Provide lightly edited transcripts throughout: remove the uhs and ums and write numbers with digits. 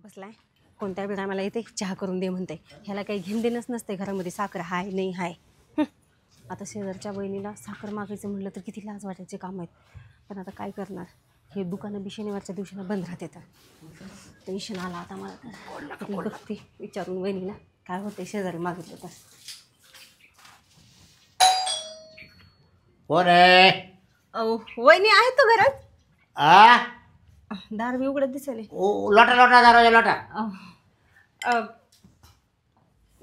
बसलाय कोणत्या वेळा मला येते चहा करून दे म्हणते. ह्याला काही घेऊन देणंच नसते घरामध्ये. साखर हाय नाही हाय. आता शेजारच्या बहिणीला साखर मागायचं म्हटलं तर किती लाज वाटायचे काम आहेत. पण आता काय करणार, हे दुकानं बी शनिवारच्या दिवशीला बंद राहते. तर टेन्शन आला आता मला. तर बघते विचारून बहिणीला काय होते शेजारी मागितलं तर. कोण आहे? वहिनी आहेत तो घरात. आ दार बी उघडत दिसले. लोटा लोटा दरवाजा लोटा.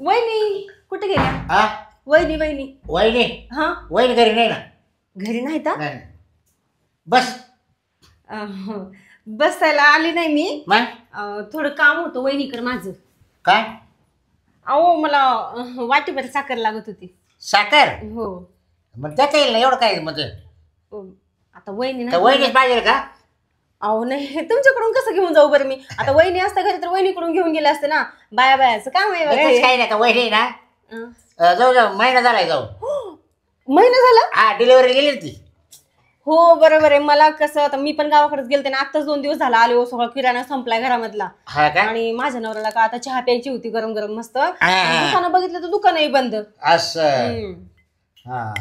वहिनी कुठे गेल्या? हा वहिनी वहिनी वहिनी हा वहिनी घरी नाही ना? घरी नाही तर नाही. बस बसायला आली नाही मी. मग थोडं काम होतं वहिनीकडे माझं. काय? अहो मला वाटीभर साखर लागत होती. साखर? हो. मग त्यात येईल ना एवढं काय म्हणजे? आता वहिनी तर नाही. वहिनीच पाहिजे का? अहो नाही, तुमच्याकडून कसं घेऊन जाऊ बरं मी. आता वहिनी असता घरी तर वहिनीकडून घेऊन गेले असते ना. बाया बायाचं काम आहे बघा हे. काही नाही. वहिनी ना जाऊ जाऊ महिना झालाय जाऊ. महिना झाला? हा डिलिव्हरी गेली ना ती. हो बरोबर आहे. मला कसं आता मी पण गावाकडेच गेलते ना. आत्ताच 2 दिवस झाला आले. सगळा किराणा संपलाय घरामधला. हा का? आणि माझ्या नवऱ्याला का आता चहा प्यायची होती गरम गरम मस्त. दुकानं बघितलं तर दुकानही बंद. असं हा.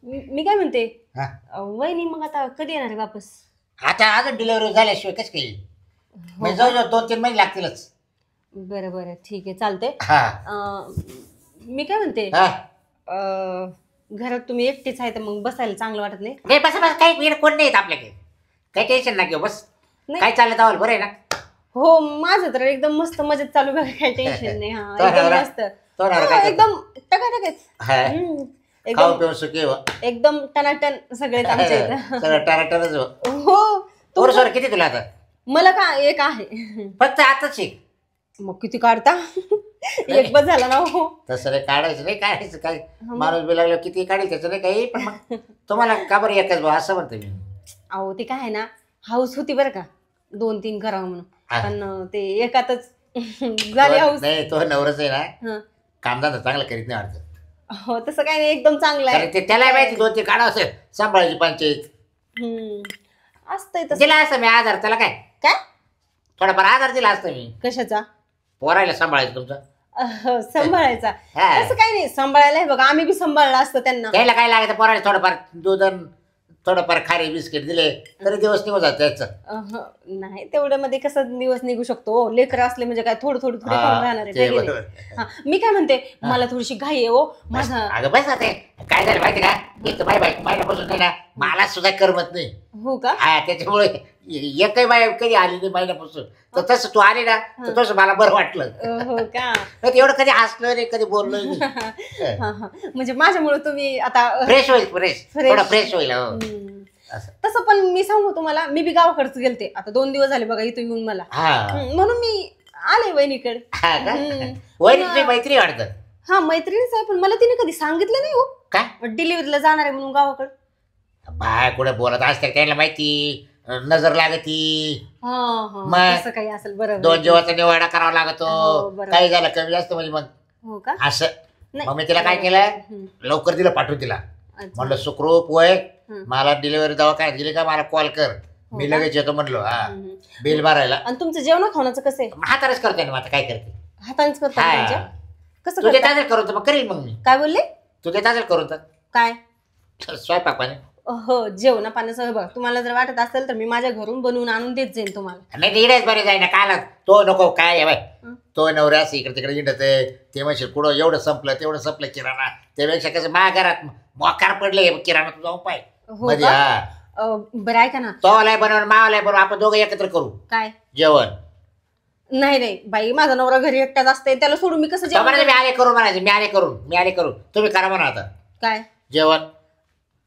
मी काय म्हणते हा. वहिनी मग आता कधी येणार आहे वापस? आता अजून डिलिव्हरी झाल्याशिवाय कसं काही म्हणजे जाऊ जाऊ 2-3 महिने लागतीलच. बरं बरं ठीक आहे चालते. हा. मी काय म्हणते हा. घरात तुम्ही एकटीच आहे तर मग बसायला चांगलं वाटत नाही? नाही बस बस काही वेळ कोण नाही येत आपल्याकडे. काही टेन्शन ना घेऊ बस. काय चाललं तावल बरं आहे ना? हो माझं तर एकदम मस्त मजेत चालू बघा. काही टेन्शन नाही. हा एकदम मस्त. एकदम टकाटक खाऊ पिऊन सुखी हो. एकदम टनाटन सगळे आमच्या इथं. सगळं टनाटनच हो. हो. पोरसोर किती तुला आता? मला का एक आहे. फक्त आताच शिक. मग किती काढता? एक बस झाला ना. हो तसं नाही काढायचं नाही काढायचं काय माणूस बी लागलं किती काढेल त्याचं नाही काही. पण मग तुम्हाला का बरं एकच भाऊ असं म्हणतो मी. अहो ते काय आहे ना हाऊस होती बरं का 2-3 करावं म्हणून. पण ते एकातच झाली हाऊस. नाही तो नवरच आहे ना हा. कामधंदा चांगला करीत नाही वाटतं. हो तसं काय नाही एकदम चांगलं आहे. ते त्याला माहिती 2-3 काढा असेल सांभाळायची पंचायत. असतंय तसं. दिला असं मी आधार त्याला काय काय थोडाफार आधार दिला असतं मी. कशाचा? पोरायला सांभाळायचं तुमचं. सांभाळायचा असं काही नाही. सांभाळायला हे बघा आम्ही बी सांभाळलं असतं त्यांना. त्याला काय लागायचं पोरायला थोडंफार दूध थोडंफार खारे बिस्किट दिले तरी दिवस निघून जात त्याचं. नाही तेवढ्यामध्ये कसं दिवस निघू शकतो. लेकरं असले म्हणजे काय थोडं थोडं थोडे राहणार आहे. मी काय म्हणते मला थोडीशी घाई आहे हो. माझा अगं बस आता काय झालं माहिती का एक तर बाई महिन्यापासून नाही ना मला सुद्धा करमत नाही. हो का? हा त्याच्यामुळे एकही बाई कधी आली नाही महिन्यापासून. तर तसं तू आली ना तर तसं मला बरं वाटलं. हो का? एवढं कधी हसलं नाही कधी बोललो नाही. म्हणजे माझ्यामुळे तुम्ही आता फ्रेश होईल थोडं फ्रेश होईल. तसं पण मी सांगू तुम्हाला मी बी गावाकडेच गेलते. आता 2 दिवस झाले बघा इथं येऊन मला. म्हणून मी आले वहिनीकडे. वहिनी मैत्री वाटतं. हा मैत्रिणीच आहे पण मला तिने कधी सांगितलं नाही हो. काय डिलिव्हरीला जाणार आहे म्हणून गावाकडे. बाय कुठे बोलत असते त्याला माहिती नजर लागती. असं काही असेल. बरं 2 जेवाचा निवाडा करावा लागतो. काही झालं कमी जास्त म्हणजे मग हो का असं. मग मी तिला काय केलं लवकर दिलं पाठवून तिला. म्हणलं सुखरूप वय मला डिलिव्हरी दवाखान्यात गेली का मला कॉल कर मी लगेच येतो म्हणलो. हा बिल भरायला. आणि तुमचं जेवण खाण्याचं कसं आहे? हातानेच करतोय ना. आता काय करते हातानेच करता? कसं तुझे ताजल करून तर मग करेल मग मी. काय बोलले? तुझे ताजल करून तर काय स्वयंपाक पाणी. हो जेवण पाण्याचं बघा तुम्हाला जर वाटत असेल तर मी माझ्या घरून बनवून आणून देत जाईन तुम्हाला. नाही इकडेच बरे जाई ना काल तो नको काय बाय तो नवऱ्यास इकडे तिकडे हिंडत आहे. ते म्हणशील पुढं एवढं संपलं तेवढं संपलं किराणा. त्यापेक्षा कसं माझ्या घरात मोकार पडले किराणा तुझा उपाय मध्ये. हा बरं ऐका ना तोलाय बनवून मावालाय बनवून आपण दोघं एकत्र करू काय जेवण. नाही बाई माझा नवरा घरी एकटाच असते त्याला सोडून मी कसं जेवण? मी आले करू म्हणायचं मी आले करू तुम्ही करा म्हणा आता काय जेवण.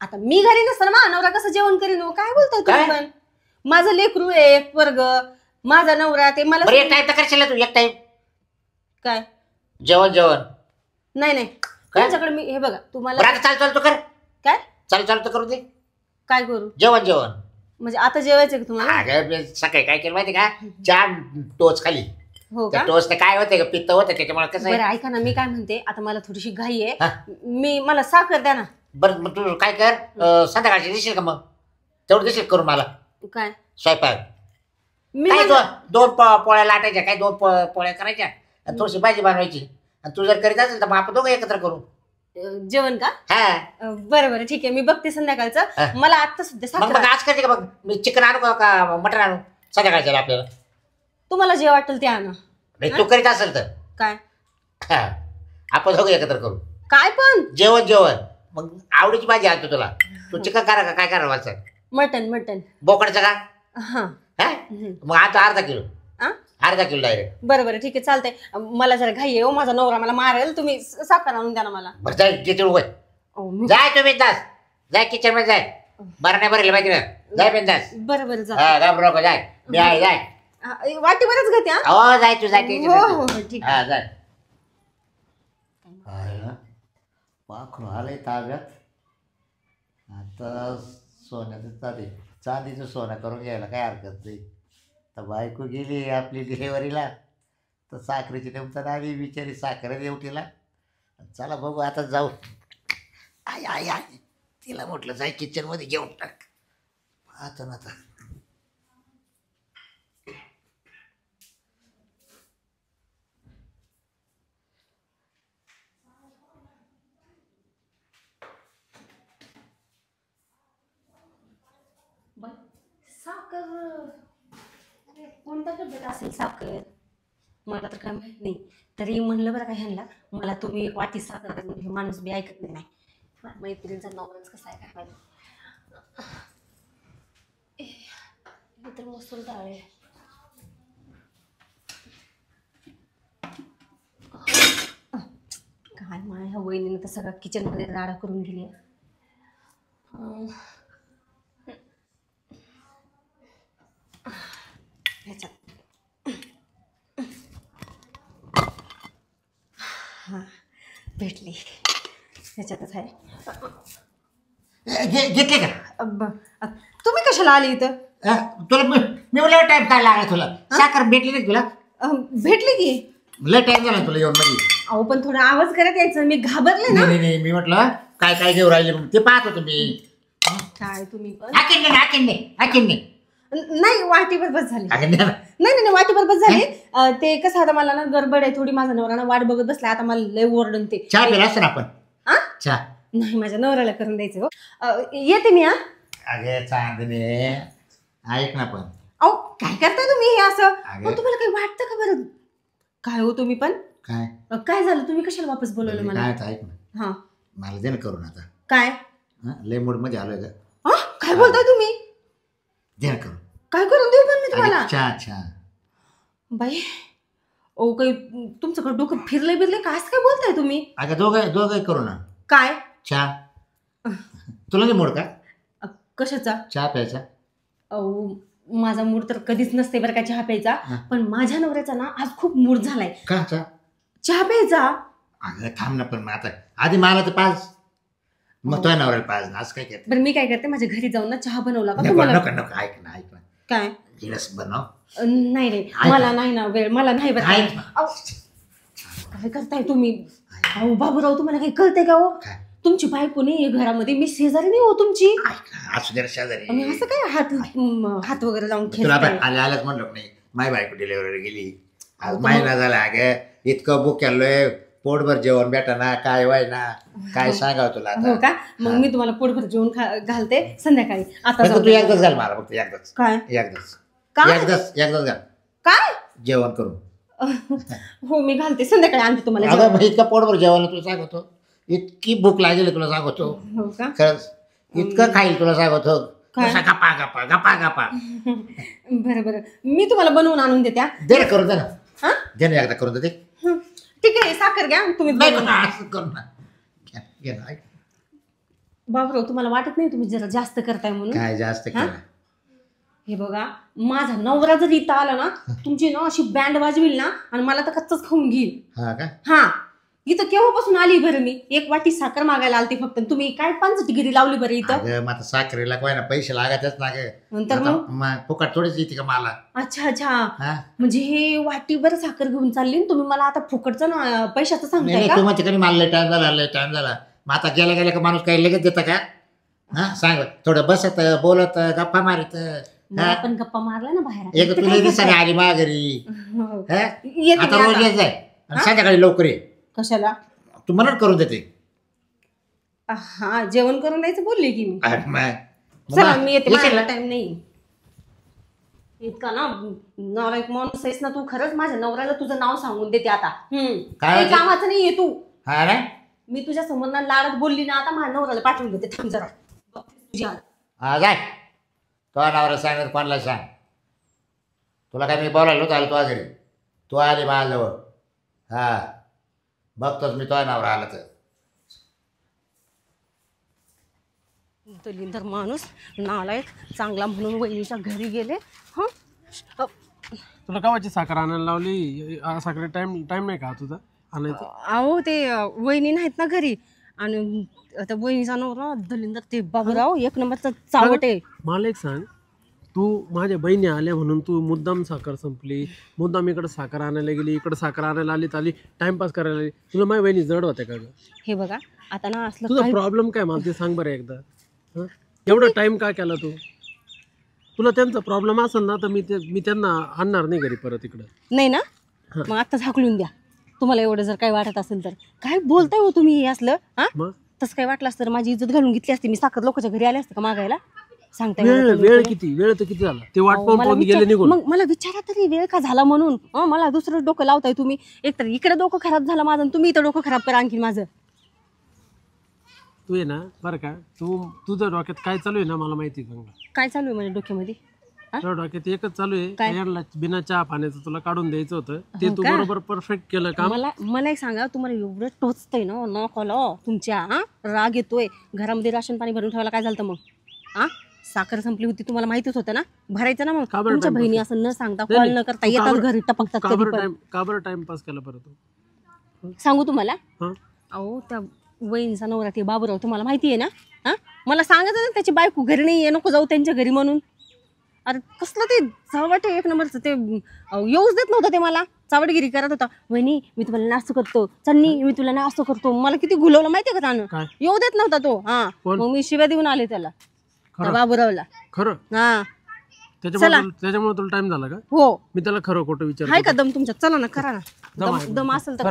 आता मी घरी नसताना माझा नवरा कसं जेवण करीन? काय बोलतोय तुम्ही पण? माझं लेकरू आहे एक वर्ग माझा नवरा ते मला एक टाइम तर करशील तू एक टाइम काय जेवण. नाही तुमच्याकडे मी हे बघा तुम्हाला चाल तू कर काय चाल तर करू दे. काय करू? जेवण म्हणजे आता जेवायचं का तुम्हाला? सकाळी काय केलं माहिती का 4 टोच खाली. हो का? टोच काय होते का पित्त होतं त्याच्यामुळे कसं. बरं ऐका ना मी काय म्हणते आता मला थोडीशी घाई आहे. मला साखर द्या ना. बरं मग तू काय कर संध्याकाळची देशील का मग तेवढं देशील करून मला काय स्वयंपाक? मी काय म्हणलं- दोन पोळ्या लाटायच्या काय दोन पोळ्या करायच्या आणि थोडीशी भाजी बनवायची आणि तू जर करीत असेल तर मग आपण दोघं एकत्र करू. जेवण का? हा बरं बरं ठीक आहे, मी बघते संध्याकाळचं. मला आता सध्या मग साखर. आज करते का बघ मी चिकन आणू का मटण आणू संध्याकाळच्या आपल्याला. तुम्हाला जे वाटेल ते आणा. नाही तू करीत असेल तर काय हा आपण दोघं एकत्र करू काय पण? जेवण मग आवडीची भाजी आणतो तुला. तू चिकन करा का काय करा वाचा मटन बोकडाचं का हा. हा मग आता अर्धा किलो डायरेक्ट. बरं बरं ठीक आहे चालतंय. मला जरा घाई आहे हो, माझा नवरा मला मारेल. तुम्ही साखर आणून द्या ना मला. बरं जाय किती वय जाय तू बिंदास जाय किचन मध्ये जाय. बरं नाही बरं माहिती ना जाय बिंदास. बरं बरं जा. हा घाबरू नको जाय मी आहे जाय. वाटी बरंच घेते. हो जाय तू जाय हो हो ठीक हा जाय. पाखरू आलंय ताब्यात. आता सोन्याचं चांदीचं सोनं करून घ्यायला काय हरकत नाही. तर बायको गेली आपली डिलेवरीला तर साखरेची नेमताना आली बिचारी साखर देवटीला. चला बघू आता जाऊ. आई तिला म्हटलं जाय किचनमध्ये घेऊन टाक आता ना. आता साखर कोणता डब्यात असेल साखर मला तर काय माहित नाही. तरी म्हणलं बरं का ह्यांना मला तुम्ही एक वाटी साखर द्या. म्हणजे माणूस बी ऐकत नाही. मैत्रिणीचा नवराच कसा आहे काय माहिती. हे तर मसूर डाळ आहे. काय माझ्या वहिनीने तर सगळं किचनमध्ये राडा करून गेली. हां भेटली ह्याच्यातच आहे. घेतले का तुम्ही कशाला आली इथं? तुला मी लय टाइम काय लागला तुला साखर भेटली नाही तुला? भेटली की लय टाइम झाला तुला येऊन मध्ये. अहो पण थोडा आवाज करत यायचं. मी घाबरले ना. नाही मी म्हटलं काय घेऊ राहिले मग ते पाहत होतो मी. काय तुम्ही पण हाकीन नाही वाटीभर बस झाली. नाही नाही वाटीभर बस झाली. ते कसं आता मला ना गडबड आहे थोडी. माझा नवरा ना वाट बघत बसला. आता मला लय ओरडून ते चहा पिला असतं ना आपण. चहा नाही माझ्या नवऱ्याला करून द्यायचं हो. येते मी. अगे चांदणे ऐक ना पण. अहो काय करताय तुम्ही हे असं? अगं. तुम्हाला काही वाटतं का बरं? काय हो तुम्ही पण काय झालं? तुम्ही कशाला वापस बोलवलं मला? काय ऐक ना हा मला दे ना करून आता. काय लय मूड मध्ये आलोय का? काय बोलताय तुम्ही? दे ना करून. काय करून देऊ पण मी तुम्हाला? चहा बाई ओ काही तुमचं डोकं फिरले बिरले काय असं काय बोलताय तुम्ही? अगं दोघं करू ना. काय चहा तुला नाही मूड का कशाचा? चहा प्यायचा? अहो माझा मूड तर कधीच नसते बरं का चहा प्यायचा. पण माझ्या नवऱ्याचा ना आज खूप मूड झालाय का चहा प्यायचा. अगं थांब ना पण मग आता आधी मला तर पाच मग तुझ्या नवऱ्याला पाच ना असं काय करते. बरं मी काय करते माझ्या घरी जाऊन ना चहा बनवला का नको तुम्हाला? नको ऐक ना काय गिलास बनव. नाही रे मला नाही ना वेळ. मला नाही बरं. ऐक ना. अहो, काय करताय तुम्ही? अहो बाबूराव तुम्हाला काही कळतंय का हो? काय? तुमची बायको नाही घरामध्ये. मी शेजारी नाही हो तुमची. ऐक ना असू दे शेजारी. आणि असं काय हात वगैरे लावून तुला खेळताय? आल्याच म्हणलं नाही माय बायको डिलिव्हरी गेली आज महिना झाला. अगं इतकं बुक केलोय पोटभर जेवण भेटा ना काय वाय ना काय सांगाव तुला आता. हो का? मग मी तुम्हाला पोटभर जेवण घालते संध्याकाळी. आता फक्त जाऊ तू एकदाच घाल मला फक्त एकदाच. काय एकदाच काय? एकदाच घाल काय? जेवण करून. हो मी घालते संध्याकाळी आणते तुम्हाला अगं जेवण. मग इतकं पोटभर जेवण तुला सांगतो. इतकी भूक लागेल तुला सांगतो. हो का? खरंच इतकं खाईल तुला सांगतो. काय? गप्पा गप्पा गप्पा गप्पा. बरं बरं मी तुम्हाला बनवून आणून देत्या. दे ना करून दे ना. हा दे ना एकदा करून दे. ठीक आहे साखर घ्या तुम्ही नाही बनवून. असं करू ना. घे ना ऐक. बाबूराव तुम्हाला वाटत नाही तुम्ही जरा जास्त करताय म्हणून? काय जास्त केलं. हे बघा माझा नवरा जर इथं आला ना तुमची ना अशी बँड वाजविल ना आणि मला तर कच्चच खाऊन घेईल. हा का? हा इथं केव्हापासून आली बरं मी? एक वाटी साखर मागायला आलती फक्त. तुम्ही काय पानचटिगिरी लावली बरं इथं? अगं मग आता साखरेला काय ना पैसे लागतच ना ग. नंतर मग फुकट थोडीच येते का मला. अच्छा हा म्हणजे हे वाटीभर साखर घेऊन चालली आणि तुम्ही मला आता फुकटचं ना पैशाचं सांगताय नाही का? तू म्हणते का मला लय टाइम झाला मग आता गेल्या का माणूस काही लगेच देतं का? हा सांग थोडं बसत बोलत गप्पा मारित मला पण गप्पा मारला ना बाहेर. एक तुला दिसाने आली माघारी. आता रोज येत जाय आणि संध्याकाळी लवकर ये. कशाला? तू म्हणत करून देते. हा जेवण करून द्यायचं बोलले की मी. चला मी येते, मला टाइम नाही. इतका ना नवरा माणूस आहेस ना तू. खरंच माझ्या नवऱ्याला तुझं नाव सांगून देते आता. काही कामाचं नाहीये तू. हा ना मी तुझ्या समोर ना लाडत बोलली ना, आता माझ्या नवऱ्याला पाठवून देते. थांब जरा तुझ्या. हा जाय तो नवरा सांगत कोणाला सांग. तुला काय मी बोलायला होतं आलो तुझ्या घरी. तू आली माझ्याजवळ. हा बघतोच मी तुझ्या नवरा आला तर. दलिंदर माणूस नालायक. चांगला म्हणून वहिनीच्या घरी गेले. तुला गावाची साखर आणायला लावली. साखर टाइम नाही का तुझा आणायचं? अहो ते वहिनी नाहीत ना घरी. आणि आता वहिनीचा नवरा दलिंदर ते बाबूराव एक नंबरचा चावट आहे. मला एक सांग, तू माझ्या बहिणी आल्या म्हणून तू मुद्दाम साखर संपली, मुद्दाम इकडे साखर आणायला गेली, इकडे साखर आणायला आली टाइमपास करायला आली. तुला माझ्या बहिणी जड होत्या का ग? हे बघा आता ना असलं तुझा प्रॉब्लेम काय मला ते सांग बरं एकदा. एवढा टाइम का केला तू? तुला त्यांचा प्रॉब्लेम असेल ना तर मी त्यांना आणणार नाही घरी परत इकडं. नाही ना मग आता झाकलून द्या. तुम्हाला एवढं जर काही वाटत असेल तर. काय बोलताय हो तुम्ही हे असलं? हा तसं काही वाटलं असतं माझी इज्जत घालून घेतली असते. मी साखर लोकांच्या घरी आले असते का मागायला? सांगताय वेळ तर किती झाला ते वाट पाहून गेले निघून. मग मला विचारा तरी वेळ का झाला म्हणून. मला दुसरं डोकं लावताय तुम्ही. एकतर इकडे डोकं खराब झालं माझं, तुम्ही इथं डोकं खराब करा आणखी माझं. तू आहे ना बरं का, तुझं डोक्यात काय चालू आहे ना मला माहिती आहे. काय चालू आहे माझ्या डोक्यामध्ये? तुझ्या डोक्यात एकच चालू आहे, याला बिना चहा पाण्याचं तुला काढून द्यायचं होतं. ते तू बरोबर परफेक्ट केलं का? मला एक सांगा, तुम्हाला एवढं टोचतंय ना नकलो तुमच्या. राग येतोय. घरामध्ये राशन पाणी भरून ठेवायला काय झालं मग? साखर संपली होती तुम्हाला माहितीच होतं ना. भरायचं ना मग. तुमच्या बहिणी असं न सांगता कॉल न करता येतात घरी टपकतात. का बरं टाइमपास केला परत? सांगू तुम्हाला? अहो त्या वहिनीचा नवरा ते बाबूराव तुम्हाला माहिती आहे ना. मला सांगायचं ना त्याची बायको घरी नाही आहे, नको जाऊ त्यांच्या घरी म्हणून. अरे कसलं ते चावट एक नंबरचं. ते येऊच देत नव्हतं ते मला. चावटगिरी करत होता. वहिनी मी तुम्हाला नास्त करतो, चन्नी मी तुला नास्त करतो. मला किती घुलवलं माहितीये का त्यानं. येऊ देत नव्हता तो. मग मी शिव्या देऊन आले त्याला, बाबूरावला. खरं? त्याच्यामुळे तुला टाइम झाला का? हो. मी त्याला खरं खोटं विचार. हाय का दम तुमच्या? चला ना करा ना. दम असेल तर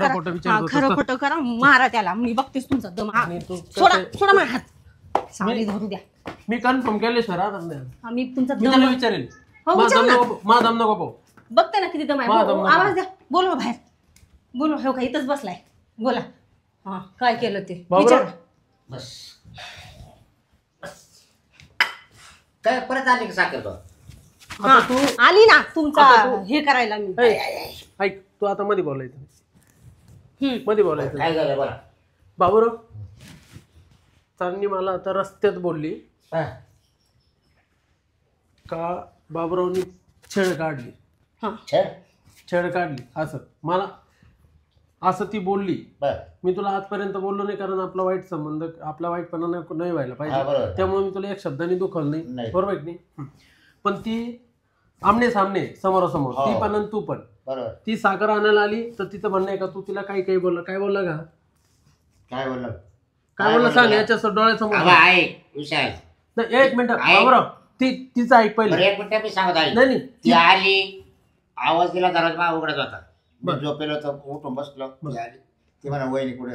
खरं खोटं करा. मारा त्याला. मी बघतेस तुमचा दम. सोडा माझा हात. सावली धरू द्या. मी कन्फर्म केले सर. मी तुमचा दम विचारेल. माझा दम नको. बघते ना किती दम आहे. आवाज द्या. बोलवा बाहेर. बोलवा. हो का इथंच बसलाय. बोला. काय केलं ते विचार. काय परत आली का साखर? तू आली ना तुमचा हे करायला. मी ऐक, तू आता मध्ये बोलायचं. काय झालं बरं? बाबूराव त्यांनी मला आता रस्त्यात बोलली का बाबूरावनी छेड काढली. छेड काढली असं मला असं ती बोलली. मी तुला आजपर्यंत बोललो नाही, कारण आपला वाईट संबंध, आपला वाईटपणा नाही व्हायला पाहिजे. त्यामुळे मी तुला एक शब्दाने दुखवलं नाही. बरोबर नाही? पण ती आमने सामने समोरासमोर ती पण आणि तू पण. ती साखर आणायला आली तर तिचं म्हणणं आहे का तू तिला काही बोलला? काय बोलला का? काय बोललं? काय बोलला सांग. याच्या डोळ्यासमोर. एक मिनिट बाबूराव, तिचं ऐक पहिले. एक मिनिट मी सांगत आहे. नाही ती आली, आवाज दिला, दरवाजा उघडत होता. झोपेलो होतं, उठून बसलो. ती आली, ती म्हणा वहिनी कुठे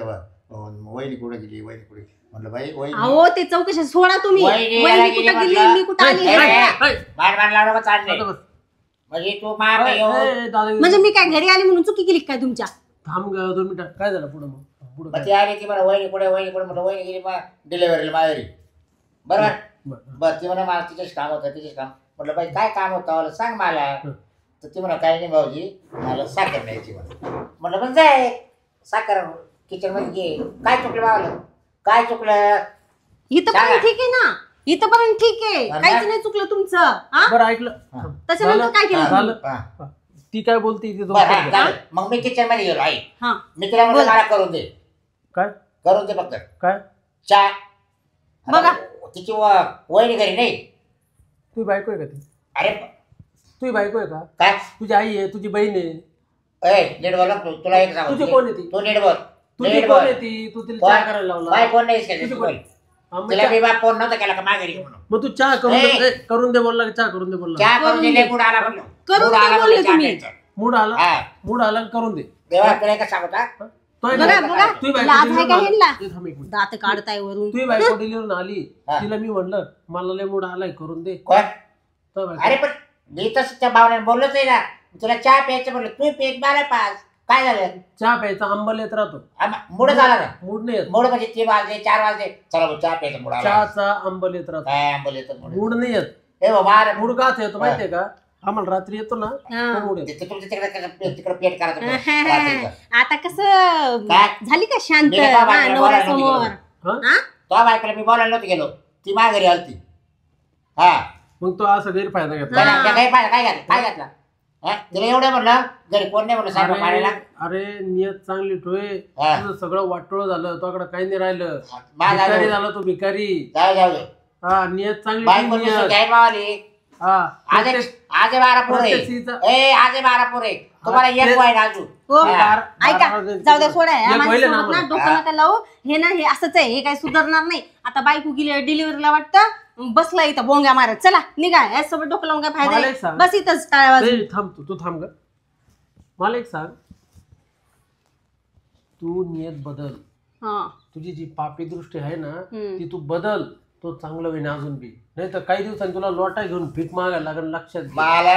गेली? वहिनी कुठे? म्हणलं बाई वहिनी. अहो ते चौकशी सोडा तुम्ही. वहिनी कुठे गेली, मी कुठे आली? म्हणजे तू मार. म्हणजे मी काय घरी आली म्हणून चुकी केली काय तुमच्या? थांब 2 मिनिटं. काय झालं पुढे? मग ती आली, ती म्हणा वहिनी कुठे म्हटलं वहिनी गेली मग डिलेव्हरीला माहेरी. बरोबर. ती म्हणा मला तिचेच काम होतं. म्हटलं बाई काय काम होतं सांग मला. तर ती म्हणा काही नाही भाऊजी, मला साखर न्यायची. म्हटलं पण जाय साखर किचन मध्ये घे. काय चुकलं बाबा? काय चुकलं? इथं पण ठीक आहे ना. इथं पण ठीक आहे. काहीच नाही चुकलं तुमचं. बरं ऐकलं. त्याच्यानंतर काय केलं? ती काय बोलते? मग मी किचन मध्ये गेलो. आई मी तिला म्हणलं मला करून दे. काय करून दे? फक्त काय चहा. बघा तिची वहिनी घरी नाही. तुझी बायको आहे का ती? अरे तुझी बायको आहे का? काय? तुझी आई आहे, तुझी बहीण आहे. नेट बोल. तुला एक सांगू. तुझी कोण आहे ती? तू नेट बोल. तुझी कोण आहे ती? तू तिला चहा करायला लावला? काय कोण नाही? तिला मी बाप फोन नव्हता केला का माघारी ये म्हणून. मग तू चहा करून दे बोलला, चहा करून दे बोलला. चहा करून दिले, मूड आला म्हणलं. करून मूड दे आला बोलले म्हणलं, तुम्ही. चहा प्यायचा. मूड आला करून दे. देवा तुला काय सांगता तोय बघा बायको- बघा तुझी बायको लाज आहे का डिलिव्हरी ह्यांना? झाली. थांब एक मिनिट. दात काढताय वरून. तुझी बायको डिलिव्हरी आली, हा. तिला मी म्हणलं मला लय मूड आलाय करून दे. कोण? तोय बायको- अरे पण मी तसं त्या भावनेने बोललोच आहे ना. तुला चहा प्यायचं म्हणलं, तू पेट मला पास. काय झालं? चहा प्यायचा आंबल येत राहतो. मूड झाला ना. मूड नाही येत. मूड म्हणजे 3 वाजले 4 वाजले, चला भाऊ चहा प्यायचं मूड आला. चहाचा आंबल येत राहतो. काय आंबल येतं मूड? मूड नाही येत. ए बाबा मूड काच येतो माहितीये का? आम्हाला रात्री येतो ना तो मूड येतो. तुमच्या तिकडे पेट करा तुम्ही रात्रीचं. आता कसं काय? झाली का शांत मी काय बाबाला नवऱ्यासमोर? बोलायला हा? हा? तो बायकोला मी बोलायला नव्हतं गेलो, ती माझ्या घरी आलती. हा मग तो असा गैरफायदा घेतला. हा. काय घातलं काय घातलं? हा? तिला एवढं म्हणलं घरी कोण नाही म्हणलं साहेब पाडायला. अरे नियत चांगली ठोय. हा. तुझं सगळं वाटोळ झालं, तुझ्याकडे काही नाही राहिलं. माझा भिकारी झाला तो भिकारी. जाऊ दे. हा नियत चांगली बायको ठेव, नियत. घ्यायला मावाली. हा आज आज 12 पोरं आहे. प्रत्येक सीचा- ए आज 12 पोरं आहे. तुम्हाला एक वाईट अजून. हो हा. ऐका जाऊ द्या सोडा एक पहिले ना माझ्यासोबत ना आम्हाला. डोकं नका लावू. हे ना हे असंच आहे, हे काही सुधारणार नाही. आता बायको गेली डिलिव्हरीला वाटतं बसला इथं बोंग्या मारत. चला निघा, यासोबत डोकं लावून काय फायदा मला आहे? एक सांग. बस इथंच टाळ्या वाजवून. ए, थांब तू थांब ग. मला एक सांग, तू नियत बदल. हा. तुझी जी पापी दृष्टी आहे ना हम्म. ती तू बदल, तो चांगलं होईन अजून बी. नाही तर काही दिवसांनी तुला लोटा घेऊन भीक मागायला लागेल. लक्षात घे. मला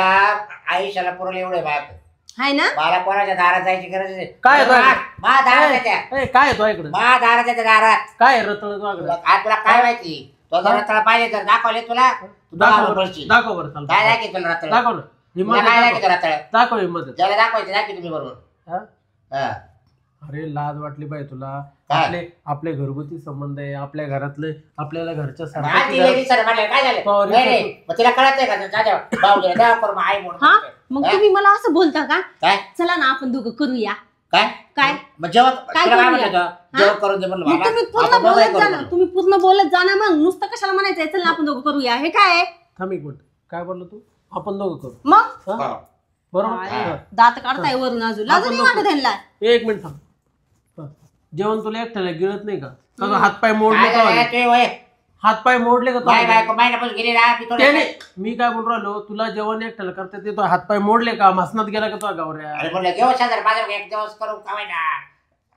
आयुष्याला पुरवलं एवढे बाप. हाय ना? मला कोणाच्या दारात जायची गरज नाही. काय आहे तुझ्याकडे? मा दारात येत्या. ए, काय आहे तुझ्याकडे? मा दारात येत्या दारात. काय आहे रतळ तुझ्याकडे? आज तुला काय माहिती? तो जर रताळा पाहिजे तर दाखवले तुला. तू दाखव पडशील. दाखव बरं चालतं. काय दाखी तुला रताळा? दाखव ना हिम्मत तुला काय आहे, दाखी रताळा? दाखव हिम्मत आहे. ज्याला दाखवायचं दाखी तुम्ही बरोबर. हा? हा. अरे लाज वाटली पाहिजे तुला. काय? आपले घरगुती संबंध आहे. आपल्या घरातले आपल्याला घरच्या आज सारखं दिलेली सर म्हटलं काय झालं? Sorry, नाही रे. मग तिला कळत नाही का? जा देवा. भाऊ गेला. देवा करू मग आई म्हणून. हा मग हा? तुम्ही मला असं बोलता का? काय? चला ना आपण दोघं करूया. काय? काय? मग जेवण काय तुला काय करूया? म्हणलं होतं? जेवण करून दे म्हणलं मग मला. तुम्ही पूर्ण आपण दोघंही बोलत करू जा ना. म्हणलं. तुम्ही पूर्ण बोलत जा ना. मग नुसतं कशाला म्हणायचंय चल ना आपण दोघं करूया? हे काय आहे? थांब एक मिनिट. काय बोललो तू? आपण दोघं करू. मग हा? हो. बरोबर काय? हा. दात काढताय वरून अजून लाज आपण नाही वाटत दोघं- त्यांना. एक मिनिट थांब. हा. जेवण तुला एकट्याला गिळत नाही का? का हातपाय मोडले काय का? झालं? ते वय. हातपाय मोडले का बाय तो? बायको महिन्यापासून गेली ना. मी थोडं- त्याने मी काय बोल राहिलो, तुला जेवण एकट्याला करता येते, तो हातपाय मोडले का? मसनात गेला का तो गावऱ्या? अरे म्हणलं घेऊ शेजार माझ्या एक दिवस करू काय ना.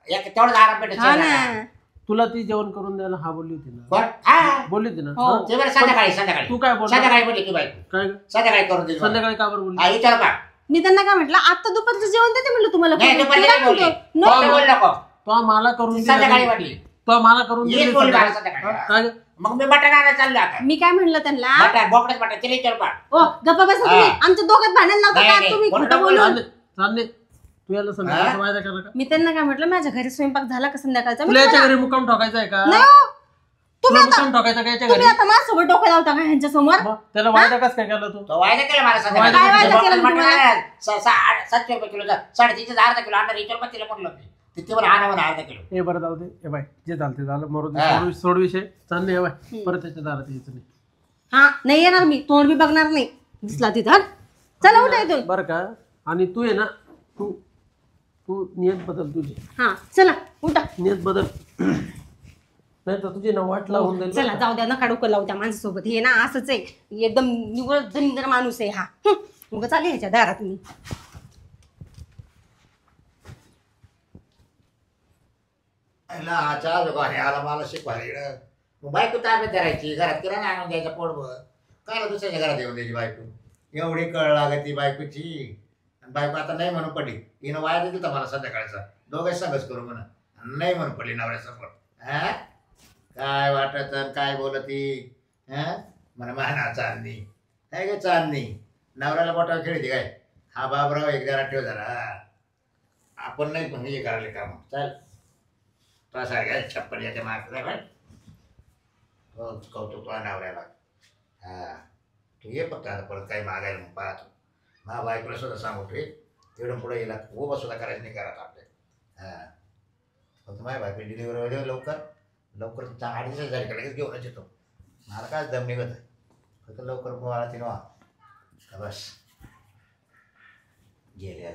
एक तेवढंच आराम भेटत हा शेजारला. ना. तुला ती जेवण करून द्यायला हा बोलली होती ना? कोण? हा. बोलली होती ना? हो. हा? ते बरं संध्याकाळी संध्याकाळी. तू काय बोलला? संध्याकाळी बोलली ती बायको. काय ग? संध्याकाळी करून दिली मला. संध्याकाळी का बरं बोलली? हा, विचार का? मी त्यांना काय म्हटलं आता दुपारचं जेवण देते म्हटलं तुम्हाला नाही करून. दुपारी ते नाही काय बोलली. म्हणतो? हो, नको. बोल नको. तो मला करून दिली. संध्याकाळी म्हटली. तो मला करून येत दिली बोलली मला संध्याकाळी. संध्याकाळी. हा? काय ग? मग मी मटण आणायला चाललो आता. मी काय म्हणलं त्यांना मटण बोकडेच मटण तिला विचार पा. ओ गप्पा बसा तुम्ही. हा. आमच्या दोघात भांडण लावता नाही, का नाही. तुम्ही कोणाला खोटं बोलून? चालले चालले. तू याला संध्याकाळचा वायदा करा का? मी त्यांना काय म्हटलं माझ्या घरी स्वयंपाक झाला का संध्याकाळचा? मी तुला याच्या तुम्हाला- घरी मुक्काम ठोकायचा आहे का? नाही हो. तुला तुम्ही आता मुक्काम ठोकायचा का याच्या घरी? तुम्ही आता माझ्यासोबत डोकं लावता का ह्यांच्या समोर? मग त्याला वायदा कसं काय केला तू? तो वायदा केला मला संध्याकाळी. काय वायदा बोकडेच केला मटण तुम्हाला? आणायला. 700 किलो 350 अर्धा किलो आणणार विचार पण तिला म्हणलं होते. ते मला आणा म्हणा अर्धा किलो. हे बरं जाऊ दे. हे बाय जे झालं ते झालं. मरू दे. हा. सोड विषय. चालले हे बाय परत त्याच्या दारात यायचं नाही. हा नाही येणार मी. तोंड बी बघणार नाही. दिसला तिथं. चला उठा इथून. बरं का? आणि तू आहे ना, तू तू नियत बदल तुझी. हा चला उठा. नियत बदल. नाही तर तुझी ना वाट लावून जाईल. चला जाऊ द्या नका डोकं लावू त्या माणसासोबत. हे ना असंच आहे. एकदम निवळ दरिंदर माणूस आहे हा. उगा चालेल ह्याच्या दारात मी. चहा दुकाने आला मला शिकवायला. मग बायको ताब्यात धरायची. घरात किराणा आणून द्यायचा पोटभर. काय दुसऱ्याच्या घरात येऊन द्यायची बायको. एवढी कळ लागत ती बायकोची. आणि बायको आता नाही म्हणून पडली. हिनं वायदा दिला मला संध्याकाळचा. दोघे संघच करू म्हणा. नाही म्हणून पडली नवऱ्यासमोर. हा काय वाटत आणि काय बोलती. हा म्हणा माना चांदणी. काय काय चांदणी. नवऱ्याला बोटावर खेळते काय. हा बाबराव एक जरा ठेव जरा. आपण नाही पण हे करायला काम. चल तसा घ्या छप्पन याच्या मागचा हो कौतुक तुला नवऱ्याला. हा तू ये फक्त आता परत काही मागायला मग पाहतो. मा बायकोला सुद्धा सांगू रे एवढं पुढे येला उभं सुद्धा करायचं नाही करत आपले. हा फक्त माझ्या बायको डिलिव्हरी वगैरे लवकर लवकर 8 झाली का लगेच घेऊनच येतो. मला काय दम निघत आहे. फक्त लवकर मला ती बस गेले